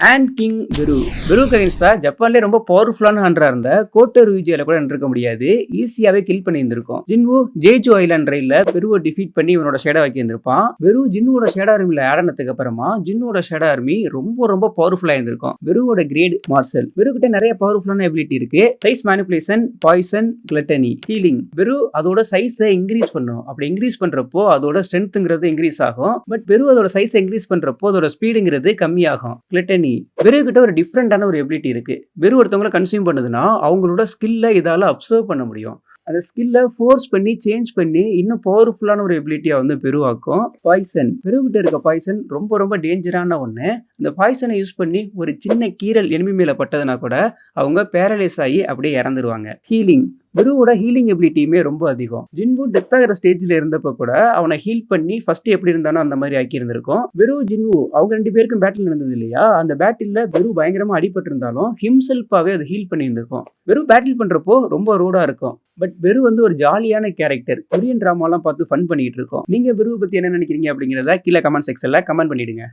And king பெரு. பெருக்கு அகைன்ஸ்டா ஜப்பான்லேயே ரொம்ப பவர்ஃபுல்லான ஹண்டரா இருந்த கோட்டோ ருயிஜியால கூட நின்றுக்க முடியாது. ஈஸியாவே கில் பண்ணி இருந்திருக்கும். ஜின்வு ஜேஜு ஐலாண்ட் ரயில்ல பெருவை டிஃபீட் பண்ணி இவனோட ஷேடோ ஆக்கி இருந்திருப்பான். பெரு ஜின்னுவோட ஷேடோ ஆர்மில ஆட் ஆனதுக்கு அப்புறமா ஜின்னுவோட ஷேடோ ஆர்மி ரொம்ப ரொம்ப பவர்ஃபுல்லா இருந்திருக்கும். பெருவோட கிரேட் மார்ஷல். பெரு கிட்ட நிறைய பவர்ஃபுல்லான எபிலிட்டி இருக்கு. Size manipulation, poison, gluttony, healing. Peru அதோட சைஸை இன்க்ரீஸ் பண்ணும். அப்படி இன்க்ரீஸ் பண்றப்போ அதோட ஸ்ட்ரென்த்ங்கிறது இன்க்ரீஸ் ஆகும். பட் பெரு அதோட சைஸை இன்க்ரீஸ் பண்றப்போ அதோட ஸ்பீடுங்கிறது கம்மியாகும். கிளட்டனி. பெரு கிட்ட ஒரு டிஃப்ரெண்டான ஒரு எபிலிட்டி இருக்கு. பெரு ஒருத்தவங்களை கன்சியூம் பண்ணுதுன்னா அவங்களோட ஸ்கில்ல இதால அப்சர்வ் பண்ண முடியும். அந்த ஸ்கில்ல ஃபோர்ஸ் பண்ணி சேஞ்ச் பண்ணி இன்னும் பவர்ஃபுல்லான ஒரு எபிலிட்டியா வந்து பெருவாக்கும். பாய்சன். பெரு கிட்ட இருக்க பாய்சன் ரொம்ப ரொம்ப டேஞ்சரான ஒண்ணு. அந்த பாய்சனை யூஸ் பண்ணி ஒரு சின்ன கீறல் எனிமி மேல பட்டதுனா கூட அவங்க பேரலைஸ் ஆகி அப்படியே இறந்துருவாங்க. ஹீலிங். பெருவோட ஹீலிங் எபிலிட்டியுமே ரொம்ப அதிகம். ஜின்வு டெத் ஆகிற ஸ்டேஜ்ல இருந்தப்ப கூட அவனை ஹீல் பண்ணி ஃபர்ஸ்ட் எப்படி இருந்தானோ அந்த மாதிரி ஆக்கி இருந்திருக்கும். பெரு ஜின்வு அவங்க 2 பேருக்கும் பேட்டில் நடந்தது இல்லையா? அந்த பேட்டில்ல பெரு பயங்கரமா அடிபட்டு இருந்தாலும் ஹிம்செல்ஃபாவே அதை ஹீல் பண்ணி இருந்திருக்கும். பெரு பேட்டில் பண்றப்போ ரொம்ப ரூடா இருக்கும். பட் பெரு வந்து ஒரு ஜாலியான கேரக்டர். கொரியன் டிராமாலாம் பார்த்து ஃபன் பண்ணிட்டு இருக்கோம். நீங்க பெருவை பத்தி என்ன நினைக்கிறீங்க அப்படிங்கிறத கீழே கமெண்ட் செக்ஷன்ல கமெண்ட் பண்ணிடுங்க.